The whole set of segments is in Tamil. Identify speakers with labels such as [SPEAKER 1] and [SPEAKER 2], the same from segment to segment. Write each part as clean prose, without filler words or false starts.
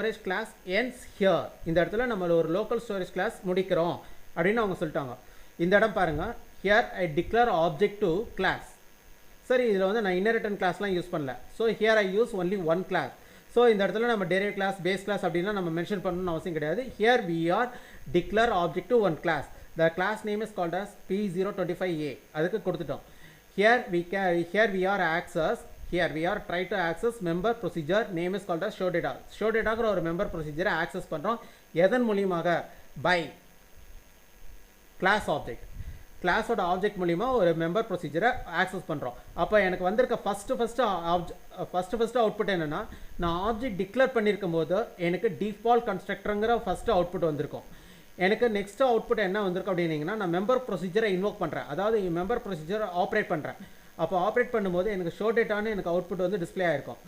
[SPEAKER 1] storage class ends here. இந்த இடத்துல நம்ம ஒரு local storage class முடிக்கிறோம் அப்படின்னு அவங்க சொல்லிட்டாங்க. இந்த இடம் பாருங்க, here I declare object to class. சரி, இதில் வந்து நான் inheritance classலாம் யூஸ் பண்ணல. So here I use only one class. So இந்த இடத்துல நம்ம derived class, base class அப்படின்னா நம்ம மென்ஷன் பண்ணணும்னு அவசியம் கிடையாது. Here we are declare object to one class. The class name is called as P025A. அதுக்கு கொடுத்துட்டோம். Here we are access. Here we are try to access member procedure. Name is called as show data. Show data ஒரு member procedure access பண்ணுறோம். எதன் மூலியமாக? By class object. கிளாஸோட ஆப்ஜெக்ட் மூலிமா ஒரு மெம்பர் ப்ரொசீஜரை ஆக்சஸ் பண்ணுறோம். அப்போ எனக்கு வந்திருக்க ஃபஸ்ட்டு அவுட்புட் என்னென்னா, நான் ஆப்ஜெக்ட் டிக்ளேர் பண்ணியிருக்கும் போது எனக்கு டிஃபால்ட் கன்ஸ்ட்ரக்டருங்கிற ஃபஸ்ட்டு அவுட்புட் வந்திருக்கும். எனக்கு நெக்ஸ்ட் அவுட்புட் என்ன வந்திருக்கும் அப்படின்னீங்கன்னா, நான் மெம்பர் ப்ரொசீஜரை இன்வோக் பண்ணுறேன், அதாவது மெம்பர் ப்ரொசீஜரை ஆப்ரேட் பண்ணுறேன். அப்போ ஆப்ரேட் பண்ணும்போது எனக்கு ஷோ டேட்டான்னு எனக்கு அவுட்புட் வந்து டிஸ்பிளே ஆகிருக்கும்.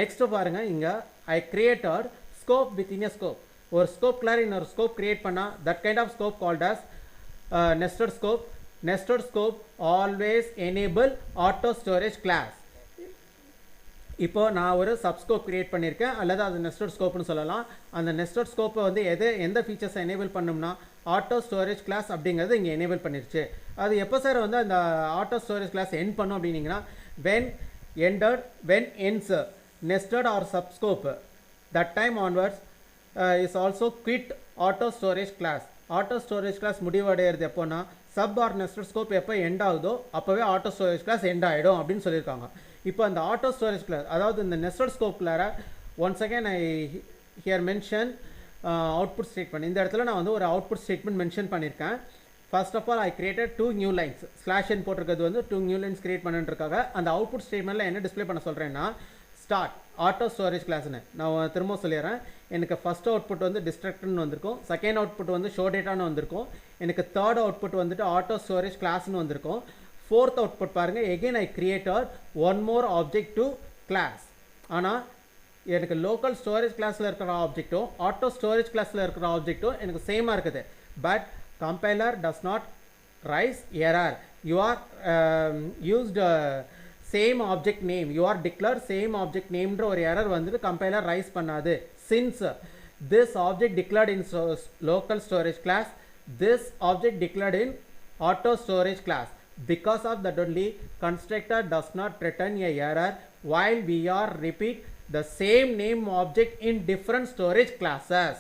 [SPEAKER 1] நெக்ஸ்ட்டு பாருங்கள், இங்கே I created scope with in a scope. ஒரு ஸ்கோப்குள்ளார இன்னொரு ஸ்கோப் கிரியேட் பண்ணால் that kind of scope called as nested scope. Nested scope always enable auto storage class. இப்போ நான் ஒரு சப்ஸ்கோப் கிரியேட் பண்ணியிருக்கேன், அல்லது அது நெஸ்டட் ஸ்கோப்னு சொல்லலாம். அந்த நெஸ்டட் ஸ்கோப்பை வந்து எந்த ஃபீச்சர்ஸை எனேபிள் பண்ணோம்னா ஆட்டோ ஸ்டோரேஜ் கிளாஸ் அப்படிங்கிறது இங்கே எனேபிள் பண்ணிருச்சு. அது எப்போ சார் வந்து அந்த ஆட்டோ ஸ்டோரேஜ் கிளாஸ் எண்ட் பண்ணும் அப்படின்னீங்கன்னா, when ends nested or subscope, that time onwards is also quit auto storage class. Auto storage class முடிவடைகிறது எப்போனா, சப் ஆர் நெஸ்டட் ஸ்கோப் எப்போ எண்ட் ஆகுதோ அப்போவே ஆட்டோ ஸ்டோரேஜ் கிளாஸ் எண்ட் ஆகிடும் அப்படின்னு சொல்லியிருக்காங்க. இப்போ அந்த ஆட்டோ ஸ்டோரேஜ் கிளாஸ், அதாவது இந்த நெஸ்டட் ஸ்கோப்குள்ளார once again I here mention output statement. இந்த இடத்துல நான் வந்து ஒரு அவுட்புட் ஸ்டேட்மெண்ட் மென்ஷன் பண்ணியிருக்கேன். First of all I created 2 new lines. Slash n போட்டிருக்கிறது வந்து 2 நியூ லைன்ஸ் கிரியேட் பண்ணுறதுக்காக. அந்த அவுட்புட் ஸ்டேட்மெண்ட்டில் என்ன டிஸ்பிளே பண்ண சொல்கிறேன்னா, ஸ்டார்ட் ஆட்டோ ஸ்டோரேஜ் கிளாஸ்னு நான் திரும்ப சொல்லிடுறேன். எனக்கு ஃபஸ்ட் அவுட்புட் வந்து டிஸ்ட்ரக்டர்னு வந்திருக்கும், செகண்ட் அவுட்புட் வந்து ஷோ டேட்டான்னு வந்திருக்கும், எனக்கு தேர்ட் அவுட்புட் வந்துட்டு ஆட்டோ ஸ்டோரேஜ் கிளாஸ்னு வந்திருக்கும். ஃபோர்த் அவுட்புட் பாருங்கள், again I created one more object to class. ஆனால் எனக்கு லோக்கல் ஸ்டோரேஜ் கிளாஸில் இருக்கிற ஆப்ஜெக்ட்டும் ஆட்டோ ஸ்டோரேஜ் கிளாஸில் இருக்கிற ஆப்ஜெக்ட்டும் எனக்கு சேமாக இருக்குது. But compiler does not raise error. You are used same object name, you are declare same object நேம்ன்ற ஒரு எரர் வந்துட்டு கம்பைலர் ரைஸ் பண்ணாது. Since this object declared in local storage class, this object declared in auto storage class, because of that only constructor does not return a error while we are repeat the same name object in different storage classes.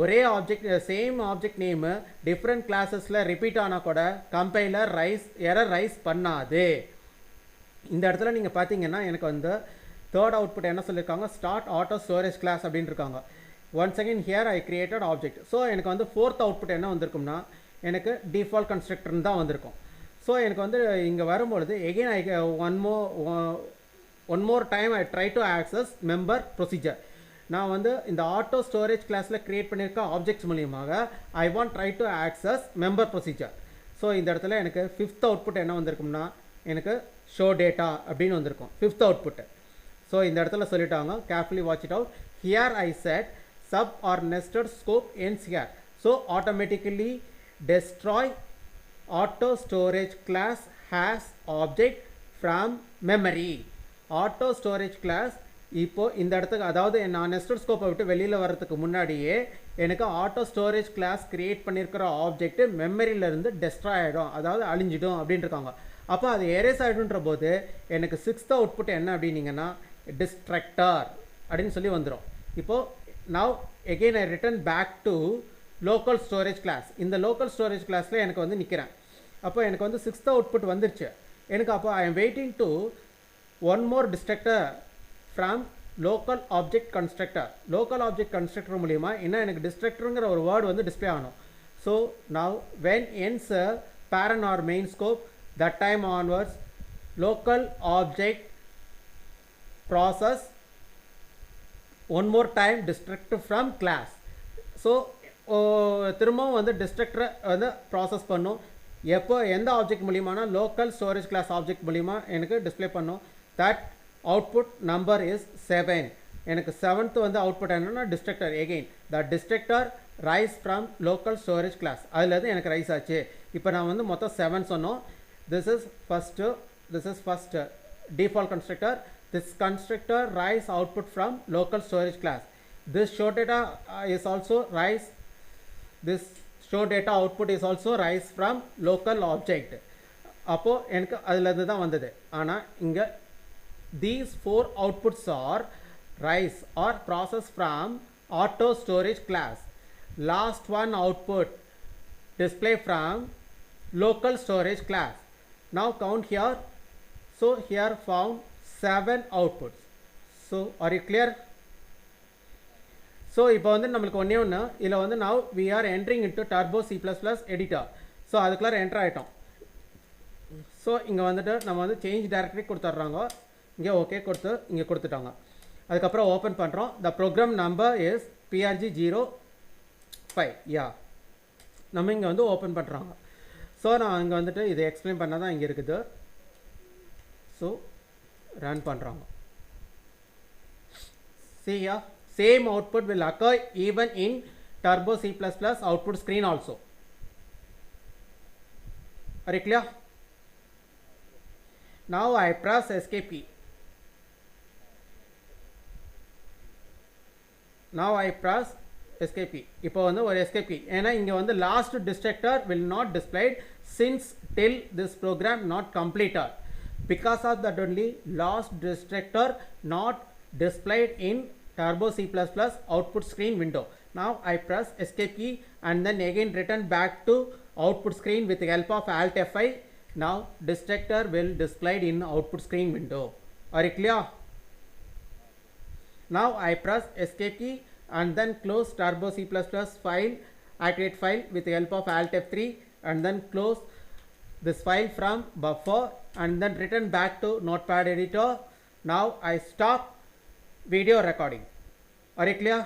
[SPEAKER 1] ஒரே object same object name different கிளாஸஸில் ரிப்பீட் ஆனால் கூட கம்பைலர் எரர் ரைஸ் பண்ணாது. இந்த இடத்துல நீங்கள் பார்த்தீங்கன்னா எனக்கு வந்து தேர்ட் அவுட்புட் என்ன சொல்லியிருக்காங்க, ஸ்டார்ட் ஆட்டோ ஸ்டோரேஜ் கிளாஸ் அப்படின்னு இருக்காங்க. Once again here I created object. So எனக்கு வந்து ஃபோர்த் அவுட்புட் என்ன வந்திருக்கும்னா, எனக்கு டிஃபால்ட் கன்ஸ்ட்ரக்டர்னு தான் வந்திருக்கும். ஸோ எனக்கு வந்து இங்கே வரும்பொழுது again I one more time I try to access member procedure. நான் வந்து இந்த ஆட்டோ ஸ்டோரேஜ் கிளாஸில் கிரியேட் பண்ணியிருக்க ஆப்ஜெக்ட்ஸ் மூலியமாக I want try to access member procedure. So இந்த இடத்துல எனக்கு ஃபிஃப்த் அவுட்புட் என்ன வந்திருக்கும்னா, எனக்கு ஷோ டேட்டா அப்படின்னு வந்திருக்கும் ஃபிஃப்த் அவுட்புட்டு. ஸோ இந்த இடத்துல சொல்லிட்டாங்க, carefully watch it out. Here I set sub or nested scope ends here. So automatically destroy auto storage class has object from memory. Auto storage class இப்போது இந்த இடத்துக்கு, அதாவது நான் நெஸ்டட் ஸ்கோப்பை விட்டு வெளியில் வர்றதுக்கு முன்னாடியே எனக்கு ஆட்டோ ஸ்டோரேஜ் கிளாஸ் கிரியேட் பண்ணியிருக்கிற ஆப்ஜெக்ட் மெமரியிலேருந்து டெஸ்ட்ராய் ஆகிடும், அதாவது அழிஞ்சிடும் அப்படின்னு இருக்காங்க. அப்போ அது எரேஸ் ஆகிடுன்ற போது எனக்கு சிக்ஸ்த் அவுட்புட் என்ன அப்படின்னீங்கன்னா, டிஸ்ட்ரக்டர் அப்படின்னு சொல்லி வந்துடும். இப்போது now again I return back to local storage class. இந்த லோக்கல் ஸ்டோரேஜ் கிளாஸில் எனக்கு வந்து நிற்கிறேன். அப்போ எனக்கு வந்து சிக்ஸ்த் அவுட்புட் வந்துருச்சு எனக்கு. அப்போ I am waiting to one more destructor from local object constructor. Local object constructor மூலிமா என்ன எனக்கு டிஸ்ட்ரக்டருங்கிற ஒரு வேர்டு வந்து டிஸ்பிளே ஆகணும். So now when ends parent or main scope, that time onwards local object process one more time destructor from class. So திரும்பவும் வந்து டிஸ்ட்ரக்டரை வந்து ப்ராசஸ் பண்ணும். எப்போ எந்த ஆப்ஜெக்ட் மூலியமானா லோக்கல் ஸ்டோரேஜ் கிளாஸ் ஆப்ஜெக்ட் மூலிமா எனக்கு டிஸ்பிளே பண்ணும். That output number is 7. எனக்கு 7th வந்து அவுட்புட் என்னன்னா destructor. Again the destructor raise from local storage class, அதுலேருந்து எனக்கு ரைஸ் ஆச்சு. இப்போ நான் வந்து மொத்தம் 7 சொன்னோம். This is first default constructor. This constructor rise output from local storage class. This show data is also rise. This show data output is also rise from local object. அப்போ எனக்கு அதில் இதுதான் வந்தது. ஆனால் இங்கே these 4 outputs are rise or processed from auto storage class. Last one output display from local storage class. Now count here. So here found 7 outputs. So are you clear? So இப்போ வந்து நம்மளுக்கு ஒன்றே ஒன்று இதில் வந்து now we are entering into turbo C++ editor. So அதுக்குள்ளே என்ட்ரு ஆகிட்டோம். ஸோ இங்கே வந்துட்டு நம்ம வந்து சேஞ்ச் டைரக்டரி கொடுத்துட்றாங்க. இங்கே ஓகே கொடுத்து இங்கே கொடுத்துட்டாங்க. அதுக்கப்புறம் ஓப்பன் பண்ணுறோம். த ப்ரோக்ராம் நம்பர் இஸ் PRG05. யா நம்ம இங்கே வந்து ஓப்பன் பண்ணுறாங்க. ஸோ நான் இங்கே வந்துட்டு இதை எக்ஸ்பிளைன் பண்ணால் தான் இங்கே இருக்குது. ஸோ ரன் பண்ணுறாங்க. See here, same output will occur even in turbo C++ output screen also. Are you clear? Now I press escape key. Now I press escape key. இப்போ வந்து ஒரு escape key. ஏன்னா இங்கே வந்து last destructor will not displayed since till this program not completed. Because of that only last destructor not displayed in turbo C++ output screen window. Now I press escape key and then again return back to output screen with the help of alt F5. Now destructor will displayed in output screen window. Are you clear? Now I press escape key and then close turbo C++ file, activate file with the help of alt F3 and then close this file from buffer and then return back to notepad editor. Now I stop video recording. Are you clear?